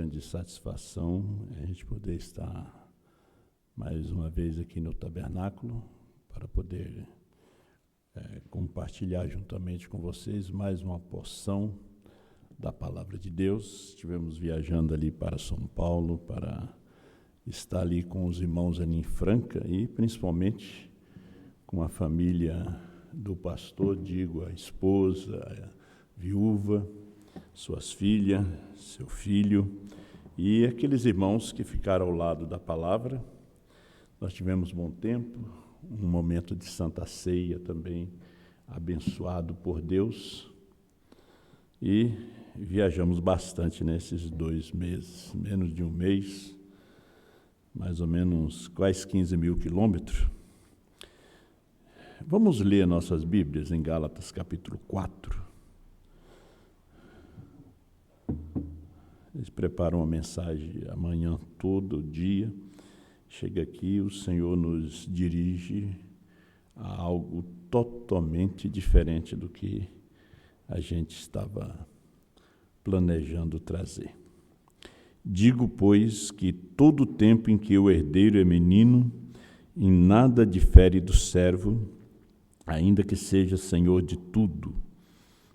grande satisfação a gente poder estar mais uma vez aqui no tabernáculo para poder compartilhar juntamente com vocês mais uma porção da Palavra de Deus. Estivemos viajando ali para São Paulo para estar ali com os irmãos ali em Franca e principalmente com a família do pastor, digo, a esposa, a viúva, suas filhas, seu filho e aqueles irmãos que ficaram ao lado da palavra. Nós tivemos bom tempo, um momento de Santa Ceia também abençoado por Deus e viajamos bastante nesses 2 meses, menos de um mês, mais ou menos quase 15 mil quilômetros. Vamos ler nossas Bíblias em Gálatas capítulo 4. Eles preparam uma mensagem amanhã todo dia. Chega aqui, o Senhor nos dirige a algo totalmente diferente do que a gente estava planejando trazer. Digo, pois, que todo o tempo em que o herdeiro é menino, em nada difere do servo, ainda que seja senhor de tudo,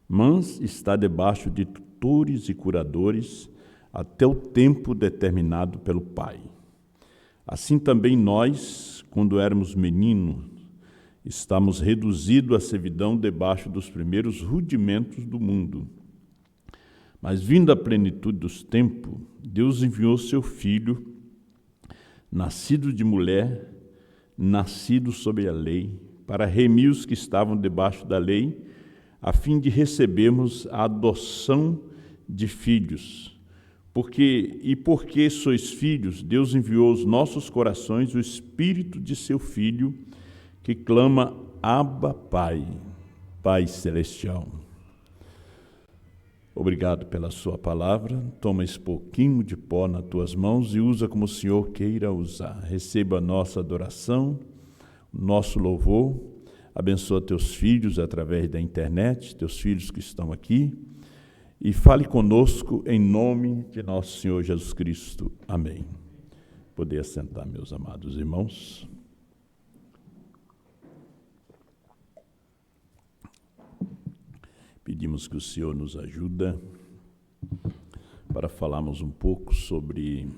mas está debaixo de tutores e curadores até o tempo determinado pelo Pai. Assim também nós, quando éramos meninos, estamos reduzidos à servidão debaixo dos primeiros rudimentos do mundo. Mas vindo a plenitude dos tempos, Deus enviou seu Filho, nascido de mulher, nascido sob a lei, para remir os que estavam debaixo da lei, a fim de recebermos a adoção de filhos. Porque sois filhos, Deus enviou aos nossos corações o Espírito de seu Filho, que clama, Abba, Pai, Pai Celestial. Obrigado pela sua palavra. Toma esse pouquinho de pó nas tuas mãos e usa como o Senhor queira usar. Receba a nossa adoração, nosso louvor. Abençoa teus filhos através da internet, teus filhos que estão aqui. E fale conosco em nome de nosso Senhor Jesus Cristo. Amém. Poder assentar, meus amados irmãos. Pedimos que o Senhor nos ajude para falarmos um pouco sobre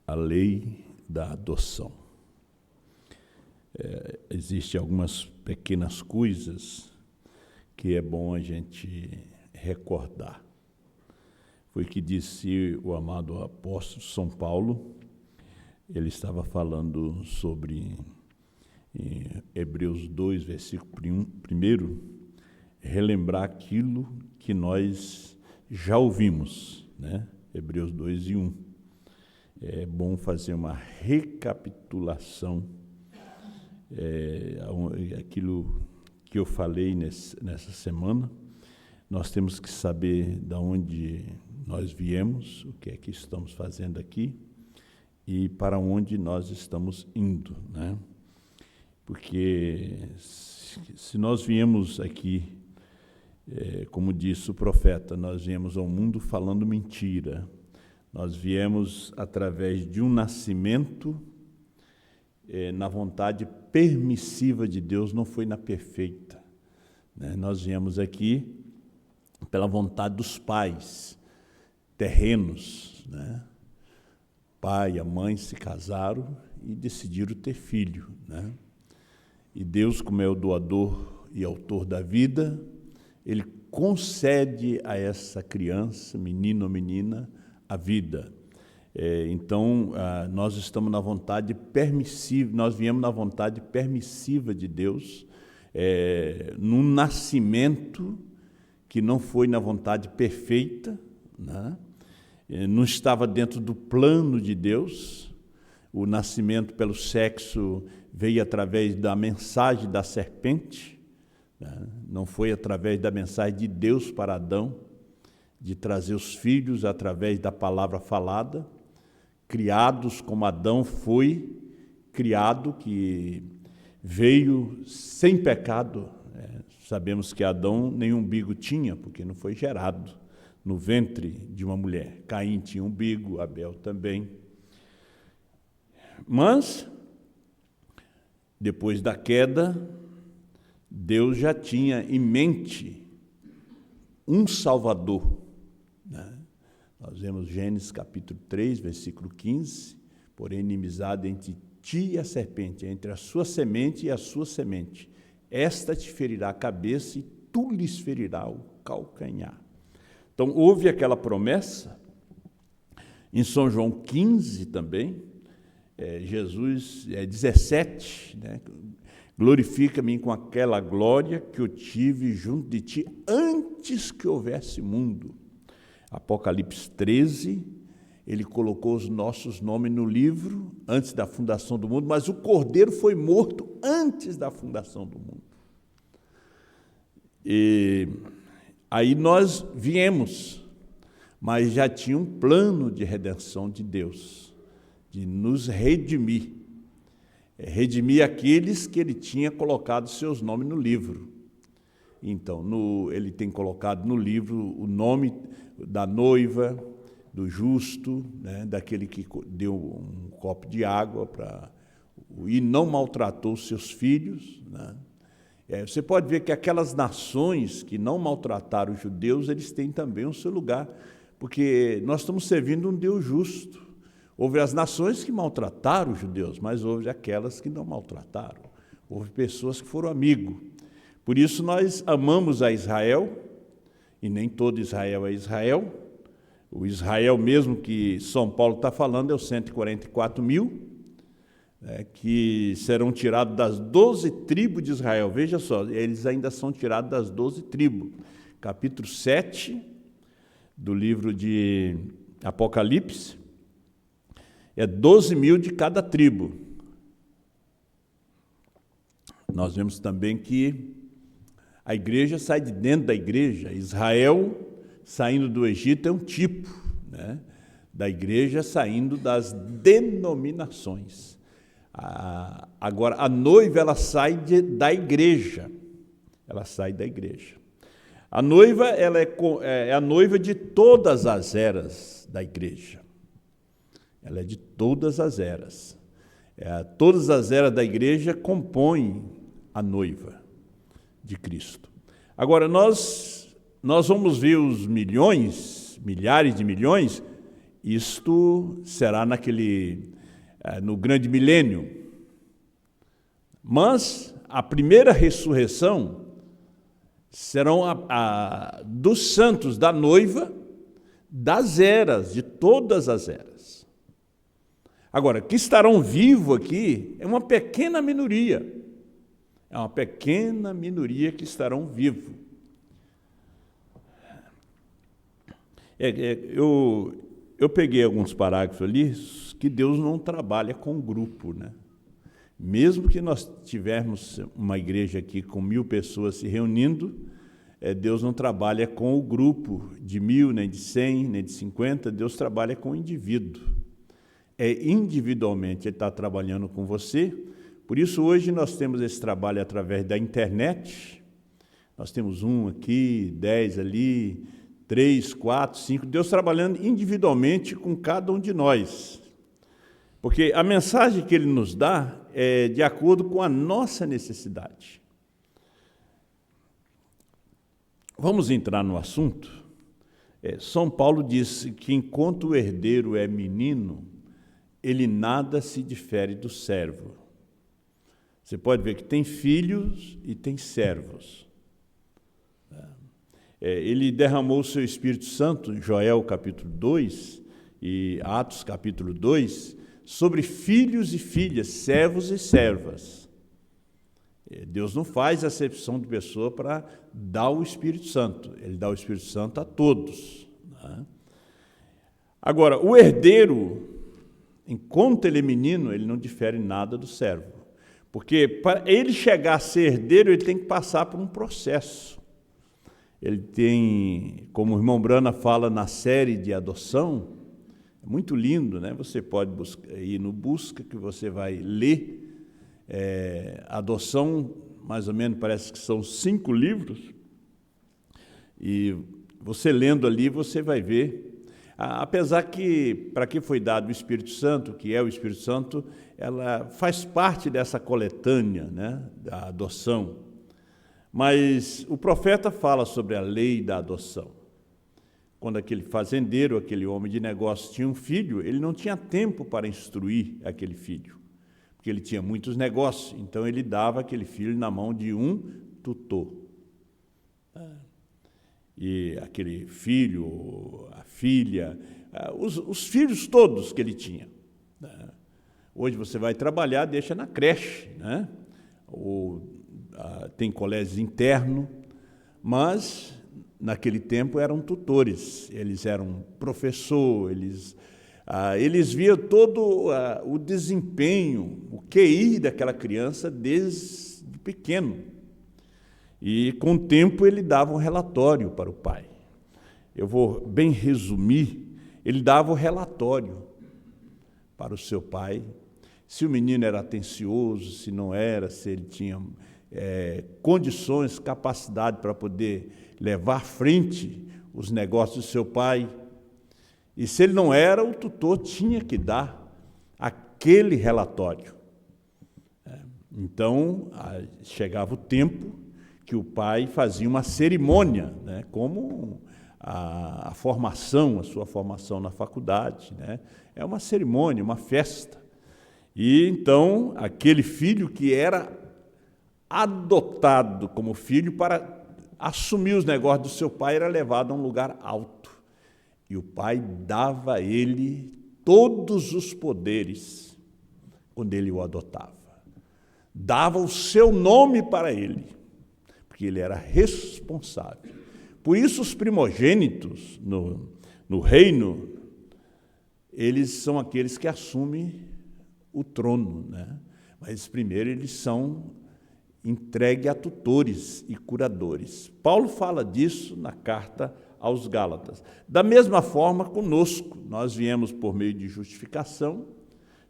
a lei da adoção. Existem algumas pequenas coisas que é bom a gente recordar. Foi o que disse o amado apóstolo São Paulo. Ele estava falando sobre em Hebreus 2, versículo 1, relembrar aquilo que nós já ouvimos, né? Hebreus 2 e 1. É bom fazer uma recapitulação, aquilo que eu falei nessa semana. Nós temos que saber de onde nós viemos, o que é que estamos fazendo aqui e para onde nós estamos indo, né? Porque se nós viemos aqui, como disse o profeta, nós viemos ao mundo falando mentira. Nós viemos através de um nascimento na vontade permissiva de Deus, não foi na perfeita, né? Nós viemos aqui pela vontade dos pais terrenos, né? O pai e a mãe se casaram e decidiram ter filho, né? E Deus, como é o doador e autor da vida, Ele concede a essa criança, menino ou menina, a vida. Então, nós estamos na vontade permissiva, nós viemos na vontade permissiva de Deus, num nascimento que não foi na vontade perfeita, né? Não estava dentro do plano de Deus. O nascimento pelo sexo veio através da mensagem da serpente, né? Não foi através da mensagem de Deus para Adão, de trazer os filhos através da palavra falada, criados como Adão foi criado, que veio sem pecado. Sabemos que Adão nem umbigo tinha, porque não foi gerado, no ventre de uma mulher. Caim tinha umbigo, Abel também. Mas, depois da queda, Deus já tinha em mente um Salvador, né? Nós vemos Gênesis capítulo 3, versículo 15, porém inimizade entre ti e a serpente, entre a sua semente e a sua semente. Esta te ferirá a cabeça e tu lhes ferirá o calcanhar. Então, houve aquela promessa. Em São João 15 também, Jesus, 17, né? Glorifica-me com aquela glória que eu tive junto de ti antes que houvesse mundo. Apocalipse 13, ele colocou os nossos nomes no livro antes da fundação do mundo, mas o Cordeiro foi morto antes da fundação do mundo. E aí nós viemos, mas já tinha um plano de redenção de Deus, de nos redimir. Redimir aqueles que ele tinha colocado seus nomes no livro. Então, ele tem colocado no livro o nome da noiva, do justo, né, daquele que deu um copo de água e não maltratou seus filhos, né? Você pode ver que aquelas nações que não maltrataram os judeus, eles têm também o seu lugar, porque nós estamos servindo um Deus justo. Houve as nações que maltrataram os judeus, mas houve aquelas que não maltrataram. Houve pessoas que foram amigos. Por isso nós amamos a Israel, e nem todo Israel é Israel. O Israel mesmo que São Paulo está falando é os 144 mil, que serão tirados das 12 tribos de Israel. Veja só, eles ainda são tirados das 12 tribos. Capítulo 7 do livro de Apocalipse, 12 mil de cada tribo. Nós vemos também que a igreja sai de dentro da igreja. Israel, saindo do Egito, é um tipo, né, da igreja saindo das denominações. Agora, a noiva, ela sai da igreja. Ela sai da igreja. A noiva, ela é a noiva de todas as eras da igreja. Ela é de todas as eras. Todas as eras da igreja compõem a noiva de Cristo. Agora, nós vamos ver os milhões, milhares de milhões, isto será no grande milênio. Mas a primeira ressurreição serão dos santos, da noiva, das eras, de todas as eras. Agora, que estarão vivos aqui é uma pequena minoria. É uma pequena minoria que estarão vivos. Eu peguei alguns parágrafos ali que Deus não trabalha com grupo, né? Mesmo que nós tivermos uma igreja aqui com 1000 pessoas se reunindo, Deus não trabalha com o grupo de 1000, nem de 100, nem de 50, Deus trabalha com o indivíduo. Individualmente Ele está trabalhando com você. Por isso, hoje nós temos esse trabalho através da internet. Nós temos um aqui, 10 ali, 3, 4, 5, Deus trabalhando individualmente com cada um de nós. Porque a mensagem que Ele nos dá é de acordo com a nossa necessidade. Vamos entrar no assunto? São Paulo disse que enquanto o herdeiro é menino, ele nada se difere do servo. Você pode ver que tem filhos e tem servos. Ele derramou o seu Espírito Santo, em Joel capítulo 2 e Atos capítulo 2, sobre filhos e filhas, servos e servas. Deus não faz acepção de pessoa para dar o Espírito Santo. Ele dá o Espírito Santo a todos, né? Agora, o herdeiro, enquanto ele é menino, ele não difere nada do servo. Porque para ele chegar a ser herdeiro, ele tem que passar por um processo. Ele tem, como o irmão Brana fala na série de adoção, é muito lindo, né? Você pode ir no Busca, que você vai ler. Adoção, mais ou menos, parece que são 5 livros. E você lendo ali, você vai ver. Apesar que, para que foi dado o Espírito Santo, que é o Espírito Santo, ela faz parte dessa coletânea, né, da adoção. Mas o profeta fala sobre a lei da adoção. Quando aquele fazendeiro, aquele homem de negócio tinha um filho, ele não tinha tempo para instruir aquele filho, porque ele tinha muitos negócios, então ele dava aquele filho na mão de um tutor. E aquele filho, a filha, os filhos todos que ele tinha. Hoje você vai trabalhar, deixa na creche, né? Ou tem colégio interno, mas naquele tempo eram tutores, eles eram professor, eles viam todo o desempenho, o QI daquela criança desde pequeno. E, com o tempo, ele dava um relatório para o pai. Eu vou bem resumir, ele dava o relatório para o seu pai, se o menino era atencioso, se não era, se ele tinha condições, capacidade para poder levar à frente os negócios do seu pai. E se ele não era, o tutor tinha que dar aquele relatório. Então, chegava o tempo que o pai fazia uma cerimônia, né, como a formação, a sua formação na faculdade, né, é uma cerimônia, uma festa. E então, aquele filho que era adotado como filho para assumir os negócios do seu pai era levado a um lugar alto. E o pai dava a ele todos os poderes quando ele o adotava. Dava o seu nome para ele, porque ele era responsável. Por isso, os primogênitos no reino, eles são aqueles que assumem o trono, né? Mas primeiro eles são entregues a tutores e curadores. Paulo fala disso na carta aos Gálatas. Da mesma forma, conosco, nós viemos por meio de justificação,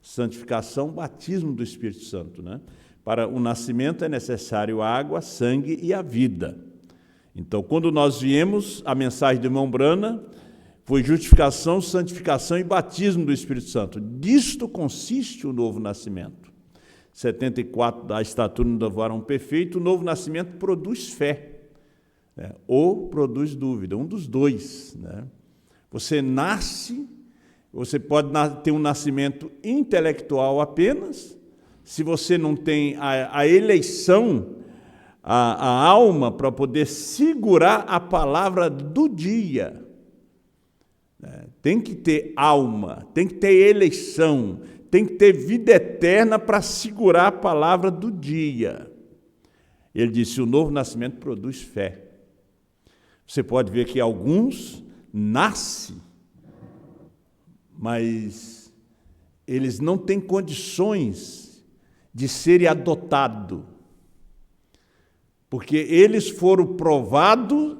santificação, batismo do Espírito Santo, né? Para o nascimento é necessário a água, sangue e a vida. Então, quando nós viemos, a mensagem do irmão Brana foi justificação, santificação e batismo do Espírito Santo. Disto consiste o novo nascimento. 74, da estatura do varão perfeito, o novo nascimento produz fé, né? Ou produz dúvida, um dos dois, né? Você nasce, você pode ter um nascimento intelectual apenas, se você não tem a eleição, a alma para poder segurar a palavra do dia. Tem que ter alma, tem que ter eleição, tem que ter vida eterna para segurar a palavra do dia. Ele disse, o novo nascimento produz fé. Você pode ver que alguns nascem, mas eles não têm condições de serem adotados, porque eles foram provados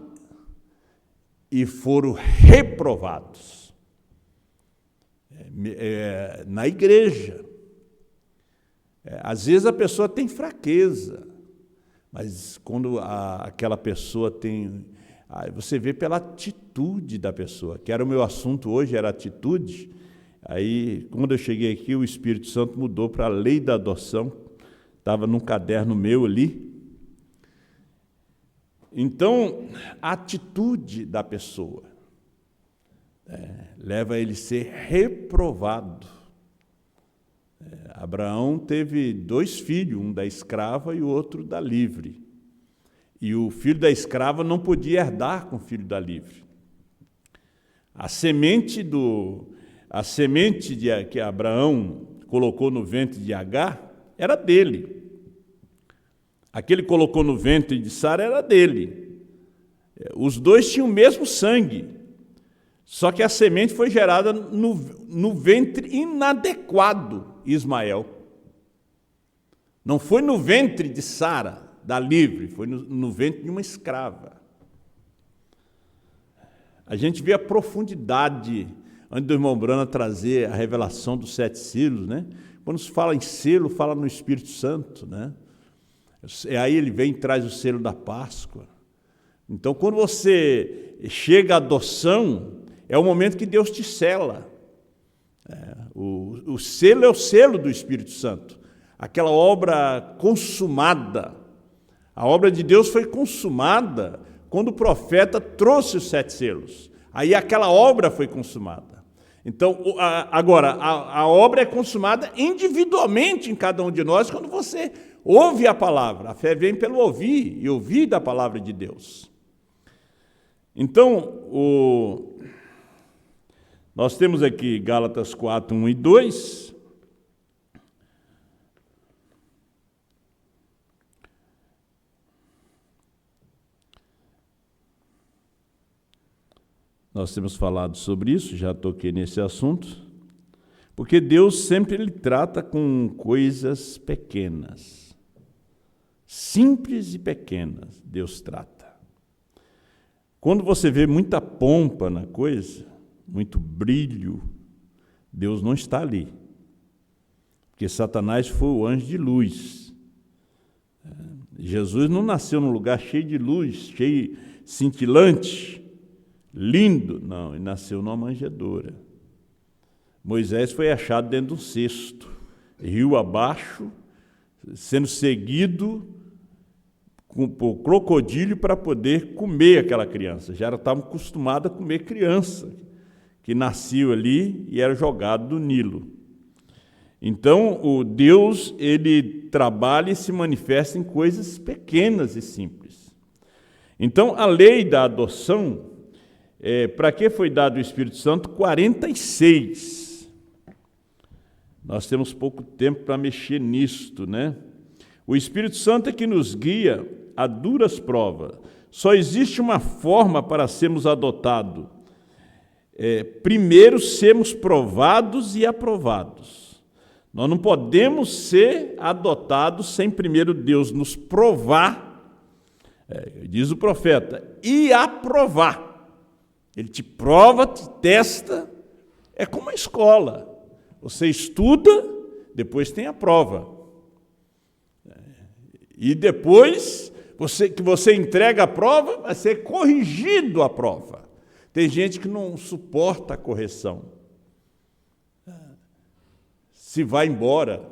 e foram reprovados. Na igreja. Às vezes a pessoa tem fraqueza, mas quando aquela pessoa tem... você vê pela atitude da pessoa, que era o meu assunto hoje, era atitude. Aí, quando eu cheguei aqui, o Espírito Santo mudou para a lei da adoção, estava num caderno meu ali. Então, a atitude da pessoa leva ele a ser reprovado. Abraão teve 2 filhos, um da escrava e o outro da livre. E o filho da escrava não podia herdar com o filho da livre. A semente que Abraão colocou no ventre de Agar era dele. Aquele que colocou no ventre de Sara era dele. Os dois tinham o mesmo sangue, só que a semente foi gerada no ventre inadequado, Ismael. Não foi no ventre de Sara, da livre, foi no ventre de uma escrava. A gente vê a profundidade, antes do irmão Brana trazer a revelação dos 7 selos, né? Quando se fala em selo, fala no Espírito Santo, né? Aí ele vem e traz o selo da Páscoa. Então, quando você chega a adoção, é o momento que Deus te sela. O selo é o selo do Espírito Santo, aquela obra consumada. A obra de Deus foi consumada quando o profeta trouxe os 7 selos. Aí aquela obra foi consumada. Então, agora, a obra é consumada individualmente em cada um de nós quando você ouve a palavra. A fé vem pelo ouvir, e ouvir da palavra de Deus. Então, nós temos aqui Gálatas 4, 1 e 2. Nós temos falado sobre isso, já toquei nesse assunto, porque Deus sempre ele trata com coisas pequenas, simples e pequenas, Deus trata. Quando você vê muita pompa na coisa, muito brilho, Deus não está ali, porque Satanás foi o anjo de luz. Jesus não nasceu num lugar cheio de luz, cheio, cintilante, lindo, não, ele nasceu numa manjedoura. Moisés foi achado dentro de um cesto, rio abaixo, sendo seguido por crocodilo para poder comer aquela criança. Já estavam acostumados a comer criança, que nasceu ali e era jogado do Nilo. Então, o Deus, ele trabalha e se manifesta em coisas pequenas e simples. Então, a lei da adoção, para que foi dado o Espírito Santo? 46. Nós temos pouco tempo para mexer nisto, né? O Espírito Santo é que nos guia a duras provas. Só existe uma forma para sermos adotados. Primeiro, sermos provados e aprovados. Nós não podemos ser adotados sem primeiro Deus nos provar, diz o profeta, e aprovar. Ele te prova, te testa, é como a escola. Você estuda, depois tem a prova. E depois que você entrega a prova, vai ser corrigido a prova. Tem gente que não suporta a correção. Se vai embora.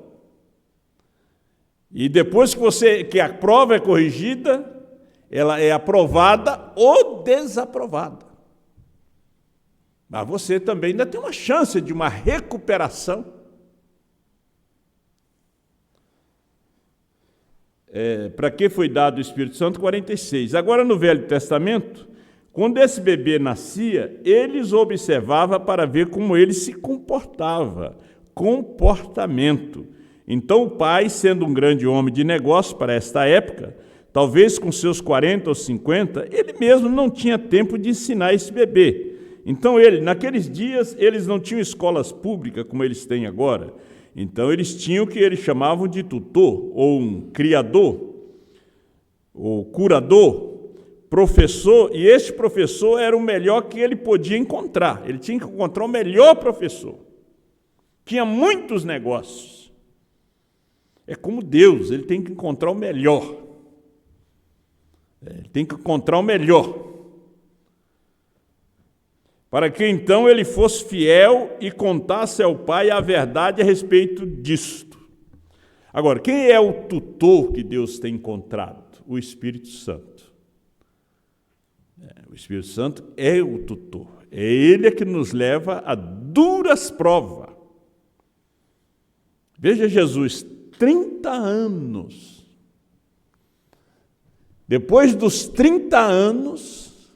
E depois que a prova é corrigida, ela é aprovada ou desaprovada. Mas você também ainda tem uma chance de uma recuperação. Para que foi dado o Espírito Santo? 46. Agora, no Velho Testamento, quando esse bebê nascia, eles observavam para ver como ele se comportava. Comportamento. Então, o pai, sendo um grande homem de negócio para esta época, talvez com seus 40 ou 50, ele mesmo não tinha tempo de ensinar esse bebê. Então, naqueles dias, eles não tinham escolas públicas como eles têm agora. Então, eles tinham o que eles chamavam de tutor, ou um criador, ou curador, professor, e este professor era o melhor que ele podia encontrar. Ele tinha que encontrar o melhor professor. Tinha muitos negócios. É como Deus, ele tem que encontrar o melhor. Ele tem que encontrar o melhor. Para que então ele fosse fiel e contasse ao Pai a verdade a respeito disto. Agora, quem é o tutor que Deus tem encontrado? O Espírito Santo. O Espírito Santo é o tutor. É ele que nos leva a duras provas. Veja Jesus, 30 anos. Depois dos 30 anos,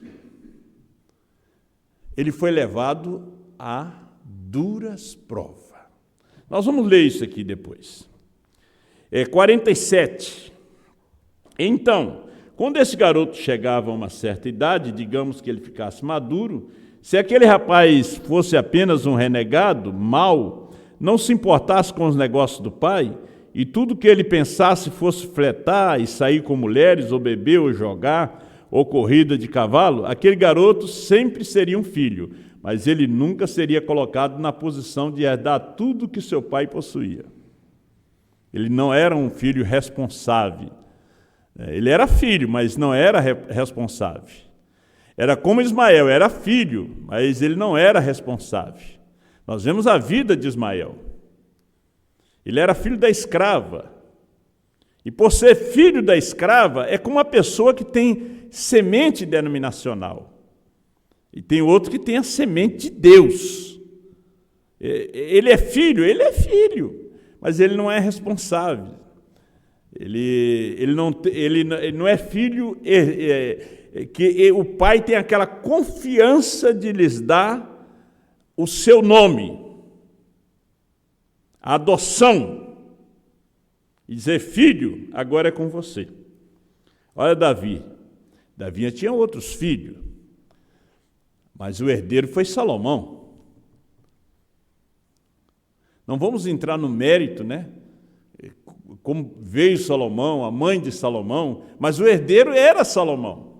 ele foi levado a duras provas. Nós vamos ler isso aqui depois. 47. Então, quando esse garoto chegava a uma certa idade, digamos que ele ficasse maduro, se aquele rapaz fosse apenas um renegado, mau, não se importasse com os negócios do pai, e tudo que ele pensasse fosse fletar e sair com mulheres, ou beber, ou jogar, ou corrida de cavalo, aquele garoto sempre seria um filho, mas ele nunca seria colocado na posição de herdar tudo que seu pai possuía. Ele não era um filho responsável. Ele era filho, mas não era responsável. Era como Ismael, era filho, mas ele não era responsável. Nós vemos a vida de Ismael. Ele era filho da escrava. E por ser filho da escrava, é como uma pessoa que tem semente denominacional. E tem outro que tem a semente de Deus. Ele é filho, mas ele não é responsável. Ele não é filho que o pai tem aquela confiança de lhes dar o seu nome, a adoção, e dizer: filho, agora é com você. Olha Davi tinha outros filhos, mas o herdeiro foi Salomão. Não vamos entrar no mérito, né? Como veio Salomão, a mãe de Salomão, mas o herdeiro era Salomão.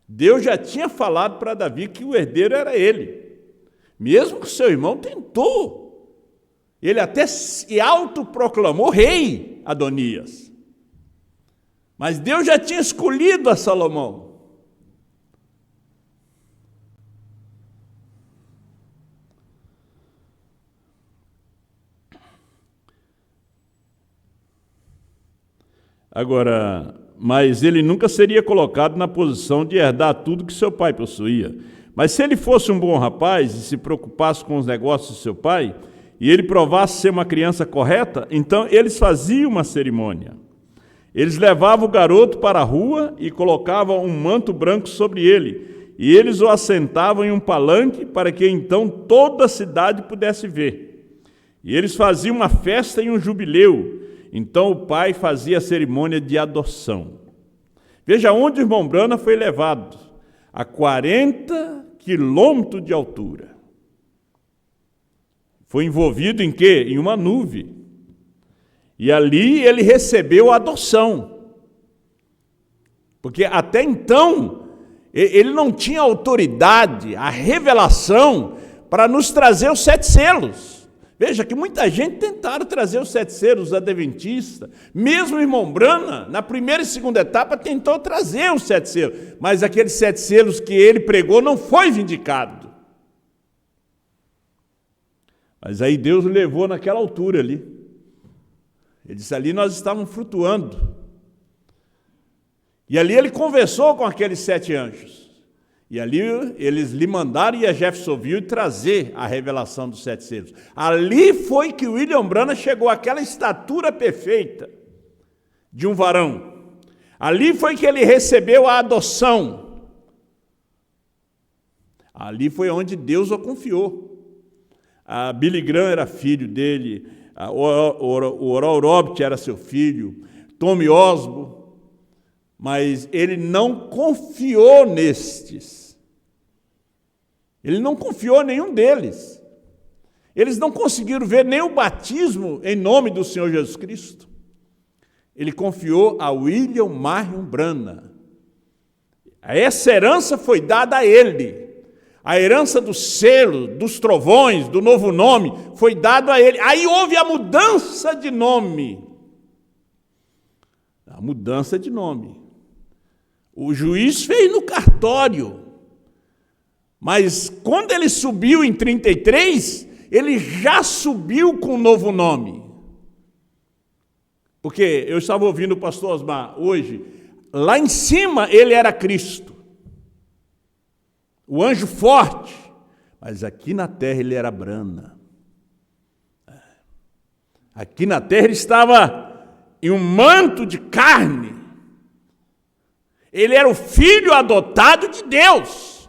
Deus já tinha falado para Davi que o herdeiro era ele. Mesmo que seu irmão tentou. Ele até se autoproclamou rei, Adonias. Mas Deus já tinha escolhido a Salomão. Agora, mas ele nunca seria colocado na posição de herdar tudo que seu pai possuía. Mas se ele fosse um bom rapaz e se preocupasse com os negócios de seu pai, e ele provasse ser uma criança correta, então eles faziam uma cerimônia. Eles levavam o garoto para a rua e colocavam um manto branco sobre ele, e eles o assentavam em um palanque para que então toda a cidade pudesse ver. E eles faziam uma festa e um jubileu. Então o pai fazia a cerimônia de adoção. Veja onde o irmão Brana foi levado, a 40 quilômetros de altura. Foi envolvido em quê? Em uma nuvem. E ali ele recebeu a adoção. Porque até então, ele não tinha autoridade, a revelação, para nos trazer os 7 selos. Veja que muita gente tentaram trazer os 7 selos adventistas. Mesmo o irmão Brana, na primeira e segunda etapa, tentou trazer os 7 selos. Mas aqueles 7 selos que ele pregou não foi vindicado. Mas aí Deus o levou naquela altura ali. Ele disse: ali nós estávamos flutuando. E ali ele conversou com aqueles 7 anjos. E ali eles lhe mandaram ir a Jeffersonville trazer a revelação dos 7 selos. Ali foi que William Branham chegou àquela estatura perfeita de um varão. Ali foi que ele recebeu a adoção. Ali foi onde Deus o confiou. A Billy Graham era filho dele, o Oral Roberts era seu filho, Tommy Osborne. Mas ele não confiou nestes. Ele não confiou em nenhum deles. Eles não conseguiram ver nem o batismo em nome do Senhor Jesus Cristo. Ele confiou a William Marion Branham. Essa herança foi dada a ele. A herança do selo, dos trovões, do novo nome, foi dado a ele. Aí houve a mudança de nome. A mudança de nome. O juiz fez no cartório, mas quando ele subiu em 33, ele já subiu com um novo nome. Porque eu estava ouvindo o pastor Osmar hoje, lá em cima ele era Cristo, o anjo forte, mas aqui na terra ele era Brana. Aqui na terra ele estava em um manto de carne. Ele era o filho adotado de Deus.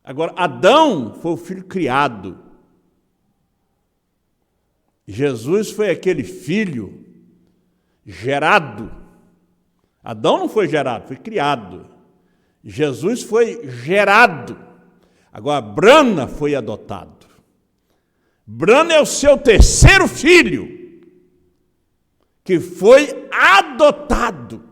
Agora, Adão foi o filho criado. Jesus foi aquele filho gerado. Adão não foi gerado, foi criado. Jesus foi gerado. Agora, Brana foi adotado. Brana é o seu terceiro filho, que foi adotado.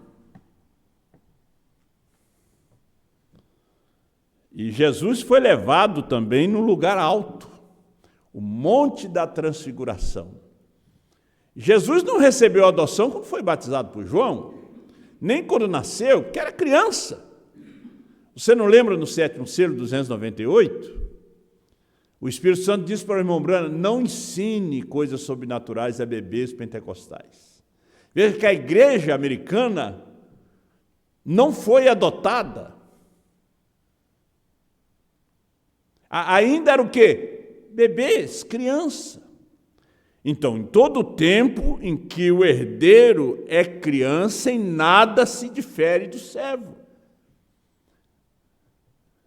E Jesus foi levado também num lugar alto, o Monte da Transfiguração. Jesus não recebeu a adoção quando foi batizado por João, nem quando nasceu, porque era criança. Você não lembra no 7º selo, 298? O Espírito Santo disse para o irmão Branham: não ensine coisas sobrenaturais a bebês pentecostais. Veja que a igreja americana não foi adotada. Ainda era o quê? Bebês, criança. Então, em todo o tempo em que o herdeiro é criança, em nada se difere do servo.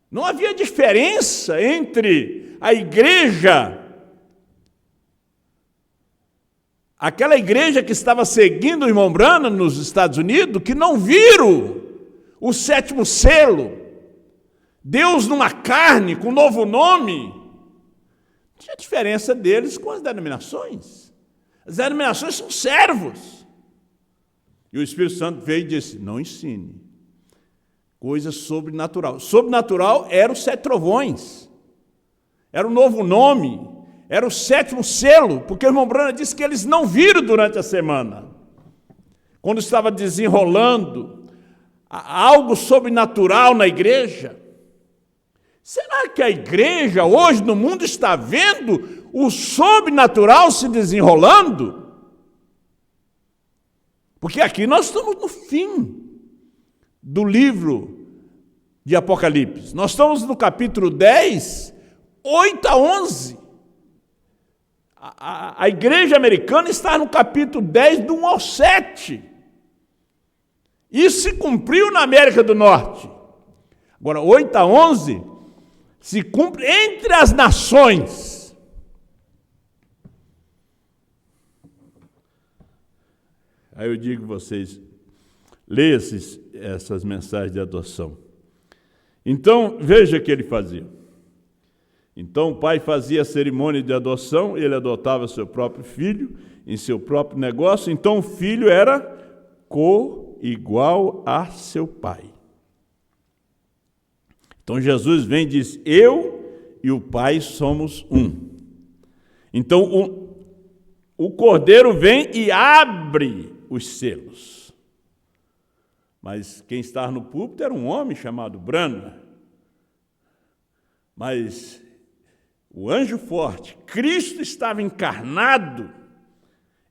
Não havia diferença entre a igreja, aquela igreja que estava seguindo o irmão Branham nos Estados Unidos, que não viram o 7º selo, Deus numa carne, com um novo nome. Não tinha diferença deles com as denominações. As denominações são servos. E o Espírito Santo veio e disse: não ensine coisa sobrenatural. Sobrenatural era os 7 trovões, era o novo nome, era o 7º selo, porque o irmão Branham disse que eles não viram durante a semana, quando estava desenrolando algo sobrenatural na igreja. Será que a igreja hoje no mundo está vendo o sobrenatural se desenrolando? Porque aqui nós estamos no fim do livro de Apocalipse. Nós estamos no capítulo 10, 8 a 11. A igreja americana está no capítulo 10, do 1 ao 7. Isso se cumpriu na América do Norte. Agora, 8 a 11 se cumpre entre as nações. Aí eu digo a vocês, leia essas mensagens de adoção. Então, veja o que ele fazia. Então, o pai fazia a cerimônia de adoção, ele adotava seu próprio filho em seu próprio negócio, então o filho era co-igual a seu pai. Então, Jesus vem e diz: eu e o pai somos um. Então, o cordeiro vem e abre os selos. Mas quem estava no púlpito era um homem chamado Branham. Mas o anjo forte, Cristo estava encarnado,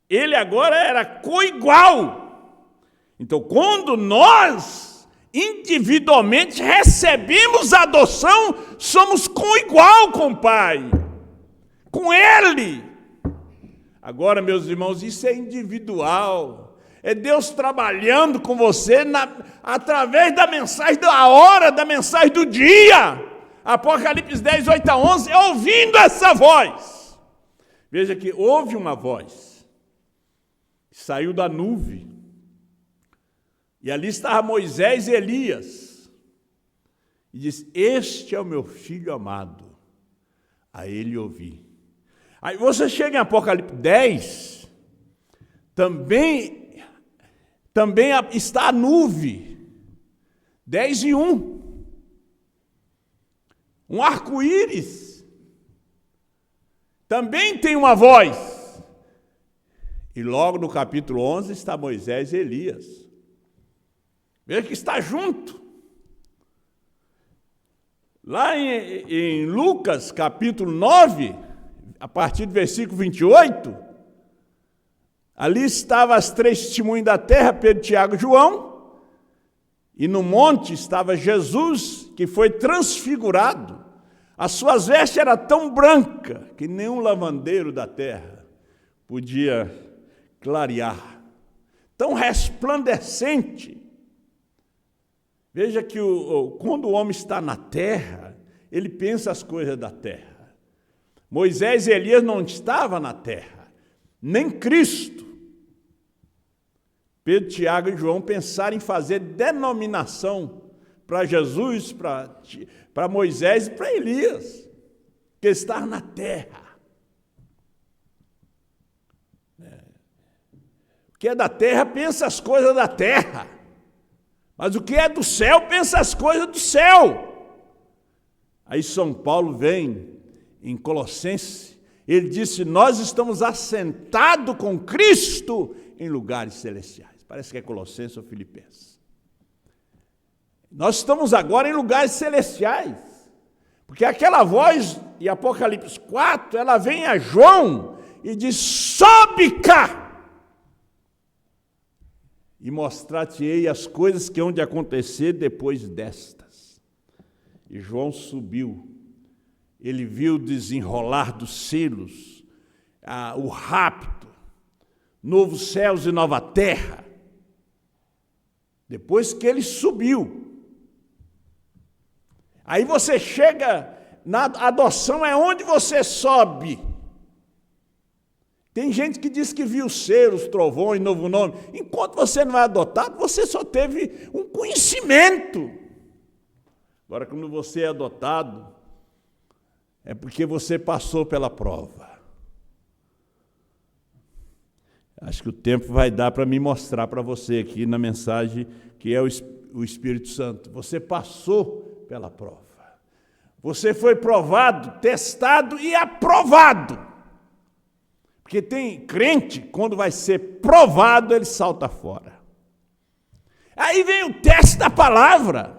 ele agora era coigual. Então, quando nós individualmente recebemos a adoção, somos coigual com o Pai, com Ele. Agora, meus irmãos, isso é individual. É Deus trabalhando com você através da mensagem da hora, da mensagem do dia. Apocalipse 10, 8 a 11, é ouvindo essa voz. Veja que houve uma voz, saiu da nuvem, e ali estava Moisés e Elias, e disse: este é o meu filho amado, a ele ouvi. Aí você chega em Apocalipse 10, também está a nuvem, 10 e 1. Um arco-íris. Também tem uma voz. E logo no capítulo 11 está Moisés e Elias. Veja que está junto. Lá em Lucas, capítulo 9, a partir do versículo 28, ali estavam as 3 testemunhas da terra, Pedro, Tiago e João, e no monte estava Jesus, que foi transfigurado. As suas vestes eram tão brancas que nenhum lavandeiro da terra podia clarear, tão resplandecente. Veja que quando o homem está na terra, ele pensa as coisas da terra. Moisés e Elias não estavam na terra, nem Cristo. Pedro, Tiago e João pensaram em fazer denominação para Jesus, para Moisés e para Elias, que estavam na terra. O que é da terra pensa as coisas da terra, mas o que é do céu pensa as coisas do céu. Aí São Paulo vem em Colossenses, ele disse: nós estamos assentados com Cristo em lugares celestiais. Parece que é Colossenses ou Filipenses. Nós estamos agora em lugares celestiais. Porque aquela voz, em Apocalipse 4, ela vem a João e diz: sobe cá! E mostrar-te-ei as coisas que hão de acontecer depois destas. E João subiu. Ele viu o desenrolar dos selos, o rapto, novos céus e nova terra. Depois que ele subiu. Aí você chega, na adoção é onde você sobe. Tem gente que diz que viu selos, trovões, novo nome. Enquanto você não é adotado, você só teve um conhecimento. Agora, quando você é adotado, é porque você passou pela prova. Acho que o tempo vai dar para me mostrar para você aqui na mensagem que é o Espírito Santo. Você passou pela prova. Você foi provado, testado e aprovado. Porque tem crente, quando vai ser provado, ele salta fora. Aí vem o teste da palavra.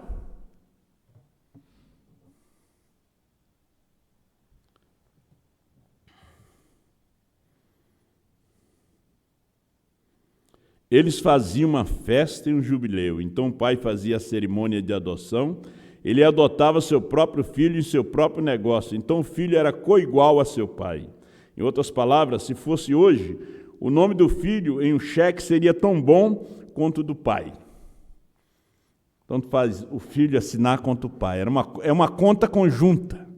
Eles faziam uma festa e um jubileu. Então o pai fazia a cerimônia de adoção. Ele adotava seu próprio filho em seu próprio negócio. Então o filho era coigual a seu pai. Em outras palavras, se fosse hoje, o nome do filho em um cheque seria tão bom quanto o do pai. Tanto faz o filho assinar quanto o pai. É uma conta conjunta.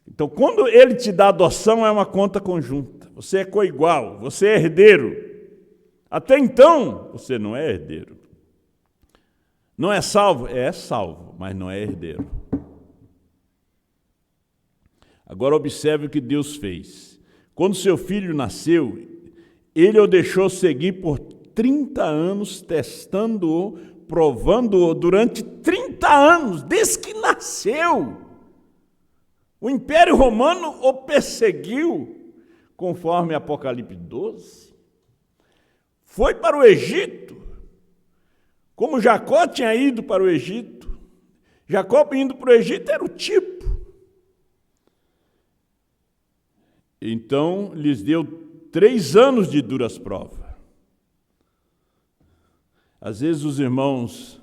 Então, quando ele te dá adoção, é uma conta conjunta. Você é coigual, você é herdeiro. Até então, você não é herdeiro. Não é salvo? É salvo, mas não é herdeiro. Agora observe o que Deus fez. Quando seu filho nasceu, ele o deixou seguir por 30 anos, testando-o, provando-o durante 30 anos, desde que nasceu. O Império Romano o perseguiu, conforme Apocalipse 12. Foi para o Egito, como Jacó tinha ido para o Egito. Jacó indo para o Egito era o tipo. Então, lhes deu 3 anos de duras provas. Às vezes os irmãos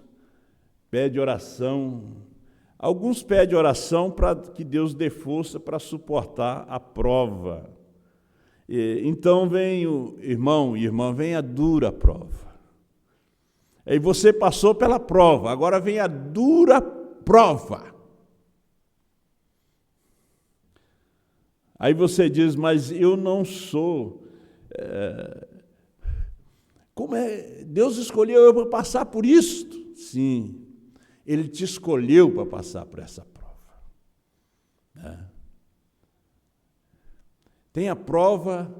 pedem oração, alguns pedem oração para que Deus dê força para suportar a prova. Então vem o irmão e irmã, vem a dura prova. Aí você passou pela prova, agora vem a dura prova. Aí você diz, mas eu não sou. Como é? Deus escolheu eu para passar por isto? Sim, Ele te escolheu para passar por essa prova. Tem a prova,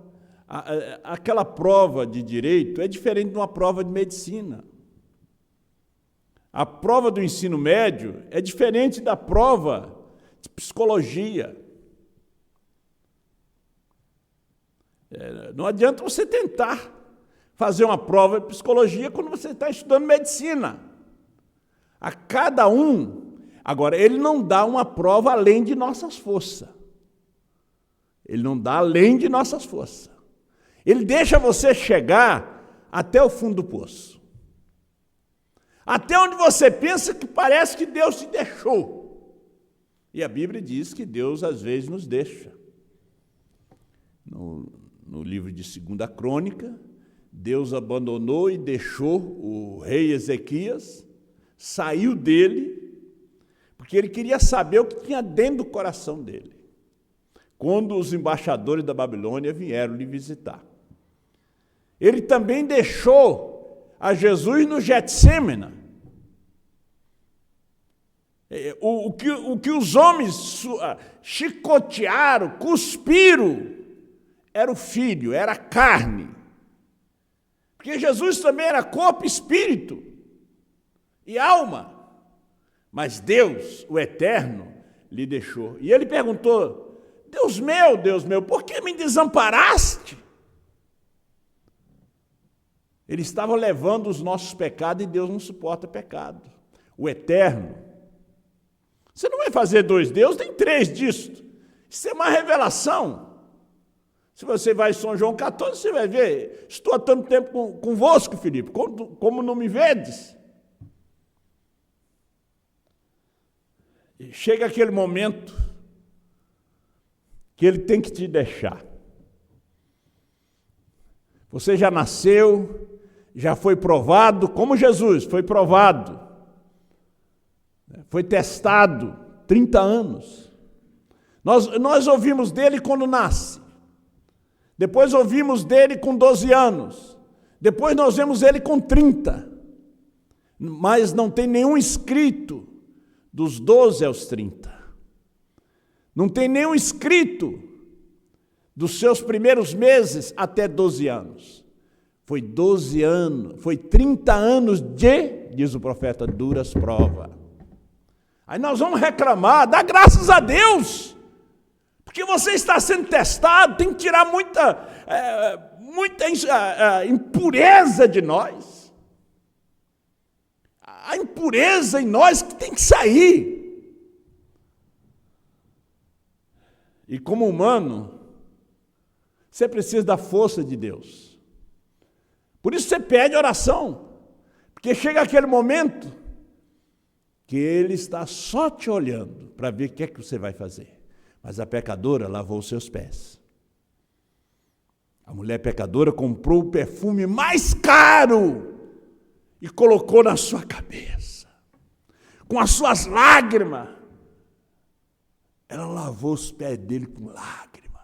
aquela prova de direito é diferente de uma prova de medicina. A prova do ensino médio é diferente da prova de psicologia. Não adianta você tentar fazer uma prova de psicologia quando você está estudando medicina. A cada um, agora, ele não dá uma prova além de nossas forças. Ele não dá além de nossas forças. Ele deixa você chegar até o fundo do poço. Até onde você pensa que parece que Deus te deixou. E a Bíblia diz que Deus às vezes nos deixa. No livro de 2 Crônica, Deus abandonou e deixou o rei Ezequias, saiu dele, porque ele queria saber o que tinha dentro do coração dele. Quando os embaixadores da Babilônia vieram lhe visitar. Ele também deixou a Jesus no Getsêmani. O que os homens chicotearam, cuspiram, era o filho, era a carne. Porque Jesus também era corpo, espírito e alma. Mas Deus, o Eterno, lhe deixou. E ele perguntou, Deus meu, por que me desamparaste? Ele estava levando os nossos pecados e Deus não suporta pecado. o eterno. Você não vai fazer 2 deuses, tem 3 disso. Isso é uma revelação. Se você vai em São João 14, você vai ver. Estou há tanto tempo convosco, Filipe, como não me vedes? E chega aquele momento que ele tem que te deixar. Você já nasceu, já foi provado, como Jesus foi provado, foi testado 30 anos. Nós ouvimos dele quando nasce, depois ouvimos dele com 12 anos, depois nós vemos ele com 30, mas não tem nenhum escrito dos 12 aos 30. Não tem nenhum escrito dos seus primeiros meses até 12 anos. Foi 12 anos, foi 30 anos de, diz o profeta, duras provas. Aí nós vamos reclamar, dá graças a Deus, porque você está sendo testado, tem que tirar muita impureza de nós. A impureza em nós que tem que sair. E como humano, você precisa da força de Deus. Por isso você pede oração. Porque chega aquele momento que Ele está só te olhando para ver o que é que você vai fazer. Mas a pecadora lavou os seus pés. A mulher pecadora comprou o perfume mais caro e colocou na sua cabeça. Com as suas lágrimas, ela lavou os pés dele com lágrimas.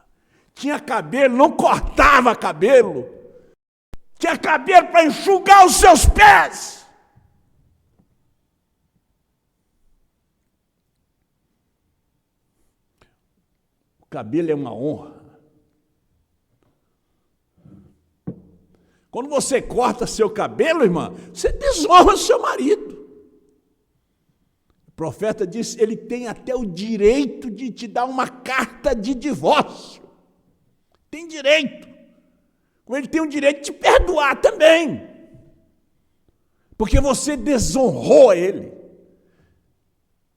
Tinha cabelo, não cortava cabelo. Tinha cabelo para enxugar os seus pés. O cabelo é uma honra. Quando você corta seu cabelo, irmã, você desonra seu marido. O profeta disse, ele tem até o direito de te dar uma carta de divórcio. Tem direito. Como ele tem o direito de te perdoar também. Porque você desonrou ele.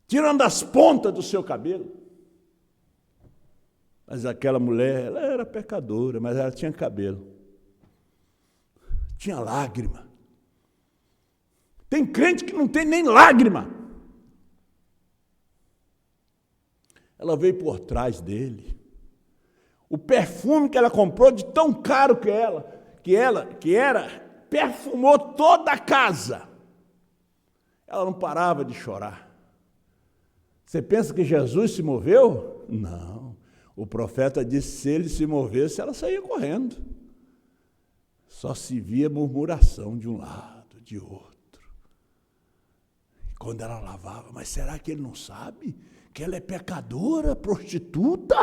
Tirando as pontas do seu cabelo. Mas aquela mulher, ela era pecadora, mas ela tinha cabelo. Tinha lágrima. Tem crente que não tem nem lágrima. Ela veio por trás dele. O perfume que ela comprou, de tão caro que era, perfumou toda a casa. Ela não parava de chorar. Você pensa que Jesus se moveu? Não. O profeta disse que se ele se movesse, ela saía correndo. Só se via murmuração de um lado, de outro. E quando ela lavava, mas será que ele não sabe que ela é pecadora, prostituta?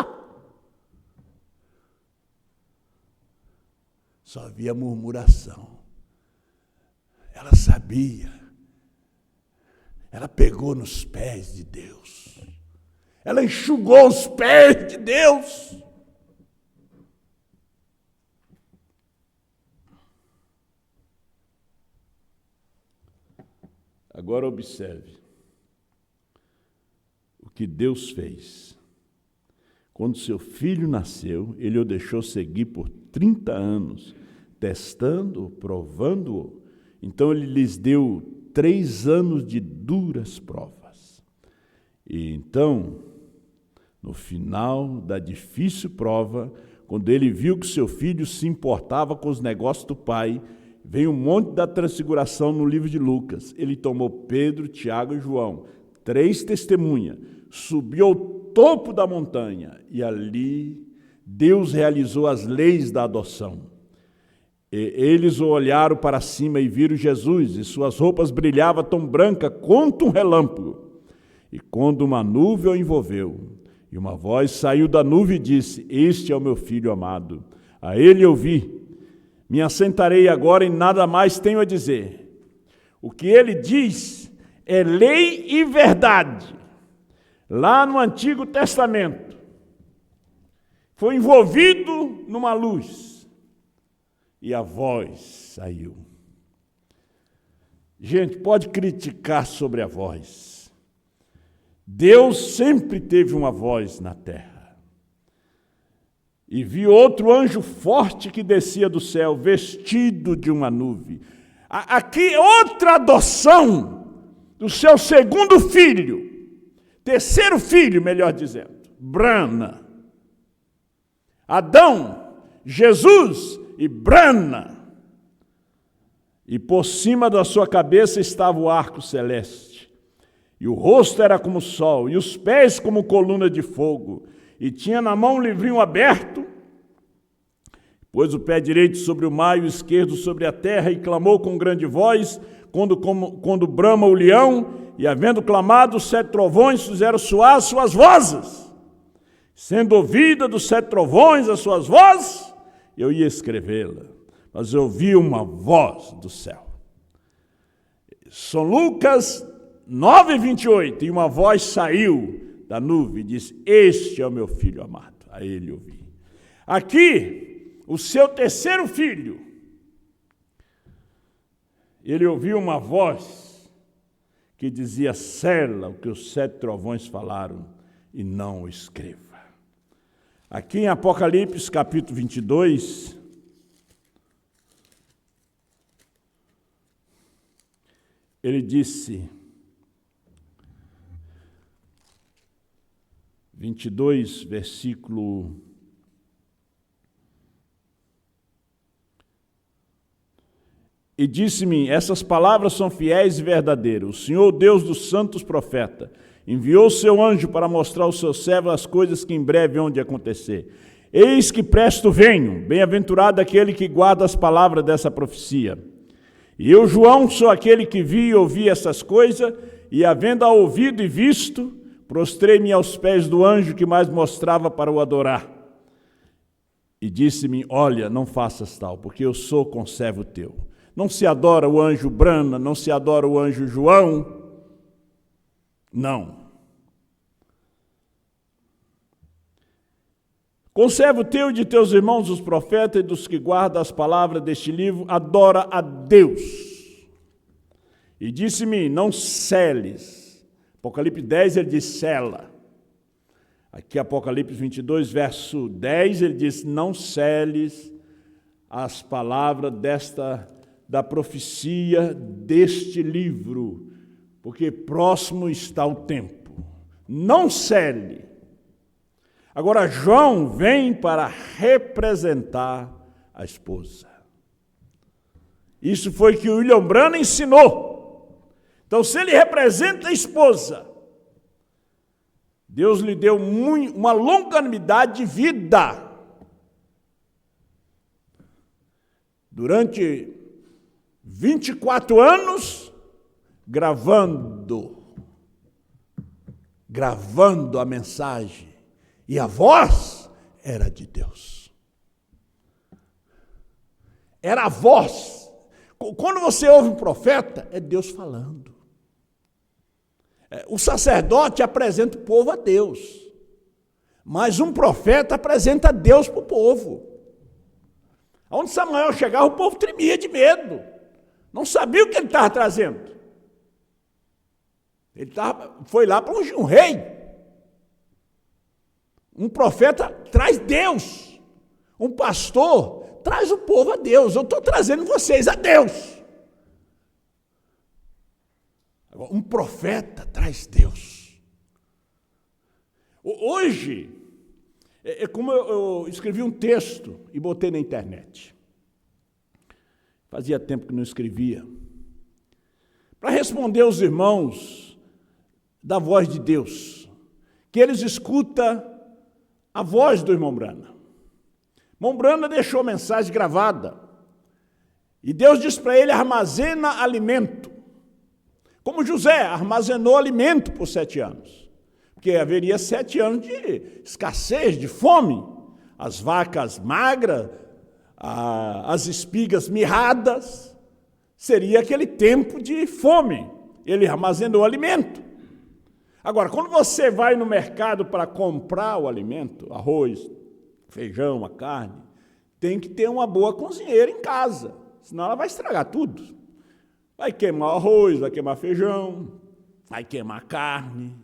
Só havia murmuração. Ela sabia. Ela pegou nos pés de Deus. Ela enxugou os pés de Deus. Agora observe o que Deus fez. Quando seu filho nasceu, ele o deixou seguir por 30 anos, testando-o, provando-o. Então ele lhes deu 3 anos de duras provas. E então, no final da difícil prova, quando ele viu que seu filho se importava com os negócios do pai, veio um monte da transfiguração no livro de Lucas. Ele tomou Pedro, Tiago e João, 3 testemunhas, subiu ao topo da montanha e ali Deus realizou as leis da adoção. Eles o olharam para cima e viram Jesus, e suas roupas brilhavam tão branca quanto um relâmpago. E quando uma nuvem o envolveu, e uma voz saiu da nuvem e disse: Este é o meu filho amado, a ele ouvi. Me assentarei agora e nada mais tenho a dizer. O que ele diz é lei e verdade. Lá no Antigo Testamento, foi envolvido numa luz, e a voz saiu. Gente, pode criticar sobre a voz. Deus sempre teve uma voz na terra. E vi outro anjo forte que descia do céu, vestido de uma nuvem. Aqui, outra adoção do seu segundo filho, terceiro filho, melhor dizendo, Brana. Adão, Jesus e Brana. E por cima da sua cabeça estava o arco celeste. E o rosto era como o sol, e os pés como coluna de fogo. E tinha na mão um livrinho aberto, pôs o pé direito sobre o mar e o esquerdo sobre a terra, e clamou com grande voz, quando brama o leão, e havendo clamado, os 7 trovões fizeram soar as suas vozes. Sendo ouvida dos 7 trovões as suas vozes, eu ia escrevê-la, mas eu ouvi uma voz do céu. São Lucas 9:28, e uma voz saiu da nuvem e disse: este é o meu filho amado, a ele ouvi. Aqui, o seu terceiro filho, ele ouviu uma voz que dizia: sela o que os 7 trovões falaram e não o escreva. Aqui em Apocalipse capítulo 22, ele disse, 22, versículo 'E disse-me, essas palavras são fiéis e verdadeiras. O Senhor, Deus dos santos profetas, enviou o seu anjo para mostrar aos seus servos as coisas que em breve hão de acontecer. Eis que presto venho, bem-aventurado aquele que guarda as palavras dessa profecia. E eu, João, sou aquele que vi e ouvi essas coisas, e havendo-a ouvido e visto, prostrei-me aos pés do anjo que mais mostrava para o adorar. E disse-me, olha, não faças tal, porque eu sou conservo teu. Não se adora o anjo Brana, não se adora o anjo João. Não. Conservo teu e de teus irmãos, os profetas, e dos que guardam as palavras deste livro, adora a Deus. E disse-me, não seles. Apocalipse 10, ele diz, sela. Aqui, Apocalipse 22, verso 10, ele diz, não seles as palavras da profecia deste livro, porque próximo está o tempo. Não cele. Agora, João vem para representar a esposa. Isso foi que o William Branham ensinou. Então, se ele representa a esposa, Deus lhe deu uma longanimidade de vida. Durante 24 anos, gravando a mensagem. E a voz era de Deus. Era a voz. Quando você ouve um profeta, é Deus falando. O sacerdote apresenta o povo a Deus. Mas um profeta apresenta Deus para o povo. Onde Samuel chegava, o povo tremia de medo. Não sabia o que ele estava trazendo. Ele foi lá para ungir um rei. Um profeta traz Deus. Um pastor traz o povo a Deus. Eu estou trazendo vocês a Deus. Agora, um profeta traz Deus. Hoje, é como eu escrevi um texto e botei na internet. Fazia tempo que não escrevia. Para responder aos irmãos da voz de Deus, que eles escutam a voz do irmão Brana. Irmão Brana deixou mensagem gravada. E Deus diz para ele, armazena alimento. Como José armazenou alimento por 7 anos. Porque haveria 7 anos de escassez, de fome. As vacas magras, as espigas mirradas. Seria aquele tempo de fome. Ele armazenou alimento. Agora, quando você vai no mercado para comprar o alimento, arroz, feijão, a carne, tem que ter uma boa cozinheira em casa, senão ela vai estragar tudo. Vai queimar arroz, vai queimar feijão, vai queimar carne.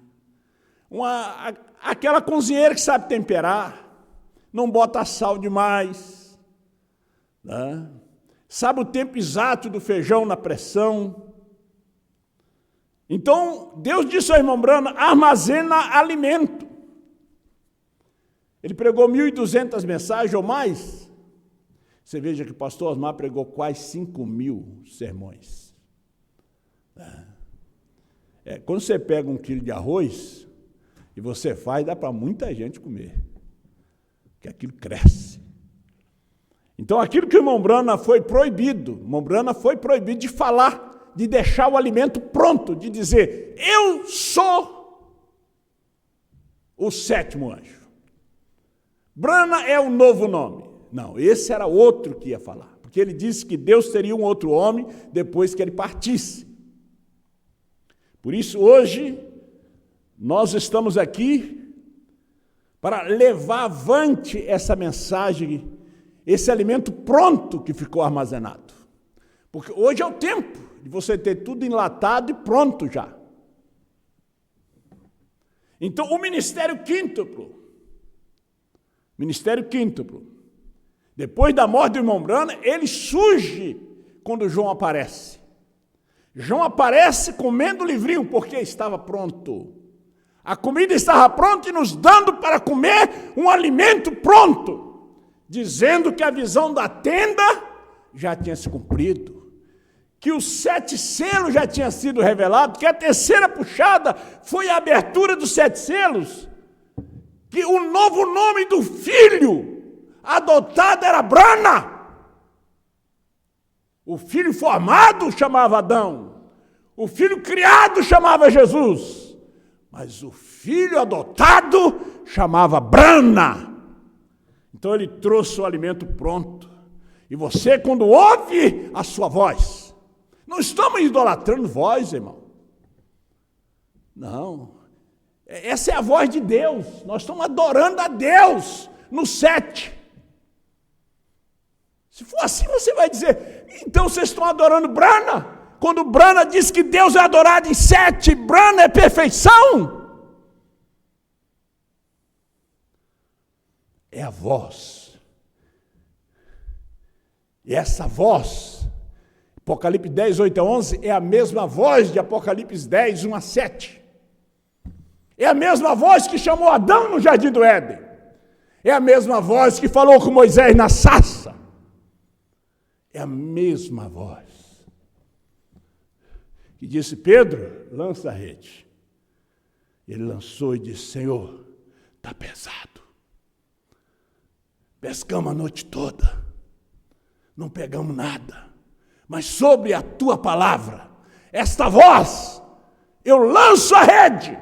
Aquela cozinheira que sabe temperar, não bota sal demais, né? Sabe o tempo exato do feijão na pressão. Então, Deus disse ao irmão Branham, armazena alimento. Ele pregou 1.200 mensagens ou mais. Você veja que o pastor Osmar pregou quase 5.000 sermões. Quando você pega 1 quilo de arroz e você faz, dá para muita gente comer, porque aquilo cresce. Então, aquilo que o irmão Branham foi proibido, de falar, de deixar o alimento pronto, de dizer, eu sou o 7º anjo. Branham é o novo nome. Não, esse era outro que ia falar, porque ele disse que Deus teria um outro homem depois que ele partisse. Por isso, hoje, nós estamos aqui para levar avante essa mensagem, esse alimento pronto que ficou armazenado. Porque hoje é o tempo de você ter tudo enlatado e pronto já. Então, o ministério quíntuplo, depois da morte do irmão Branham, ele surge quando João aparece. João aparece comendo o livrinho, porque estava pronto. A comida estava pronta e nos dando para comer um alimento pronto, dizendo que a visão da tenda já tinha se cumprido, que os 7 selos já tinham sido revelados, que a terceira puxada foi a abertura dos 7 selos, que o novo nome do filho adotado era Branham. O filho formado chamava Adão, o filho criado chamava Jesus, mas o filho adotado chamava Branham. Então ele trouxe o alimento pronto. E você, quando ouve a sua voz, não estamos idolatrando voz, irmão. Não. Essa é a voz de Deus. Nós estamos adorando a Deus no 7. Se for assim, você vai dizer, então vocês estão adorando Branham? Quando Branham diz que Deus é adorado em 7, Branham é perfeição? É a voz. E essa voz, Apocalipse 10, 8 a 11, é a mesma voz de Apocalipse 10, 1 a 7. É a mesma voz que chamou Adão no Jardim do Éden. É a mesma voz que falou com Moisés na sarça. É a mesma voz que disse, Pedro, lança a rede. Ele lançou e disse, Senhor, está pesado. Pescamos a noite toda, não pegamos nada, mas sobre a tua palavra, esta voz, eu lanço a rede.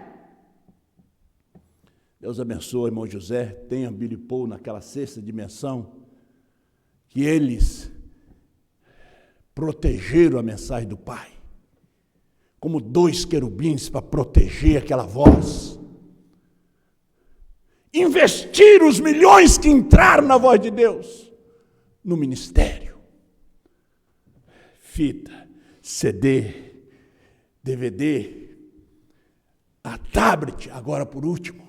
Deus abençoe, irmão José, tenha Billy Paul naquela 6ª dimensão, que eles protegeram a mensagem do Pai, como 2 querubins para proteger aquela voz. Investiram os milhões que entraram na voz de Deus no ministério. Fita, CD, DVD, a tablet, agora por último,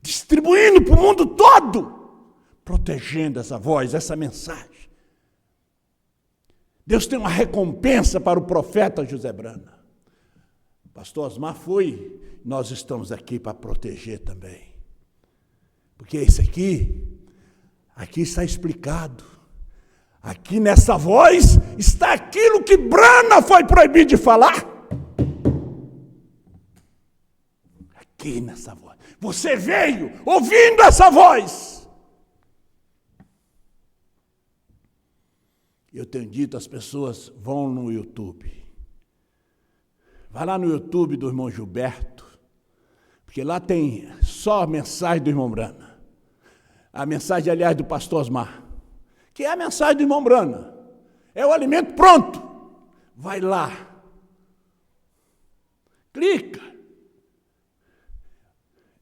distribuindo para o mundo todo, protegendo essa voz, essa mensagem. Deus tem uma recompensa para o profeta José Branham. Pastor Osmar foi, nós estamos aqui para proteger também. Porque esse aqui está explicado. Aqui nessa voz está aquilo que Branham foi proibido de falar. Aqui nessa voz. Você veio ouvindo essa voz. Eu tenho dito às pessoas, vão no YouTube. Vai lá no YouTube do irmão Gilberto, porque lá tem só a mensagem do irmão Branham. A mensagem, aliás, do pastor Osmar, que é a mensagem do irmão Branham. É o alimento pronto. Vai lá. Clica.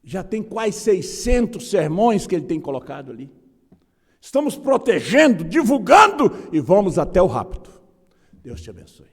Já tem quase 600 sermões que ele tem colocado ali. Estamos protegendo, divulgando e vamos até o rapto. Deus te abençoe.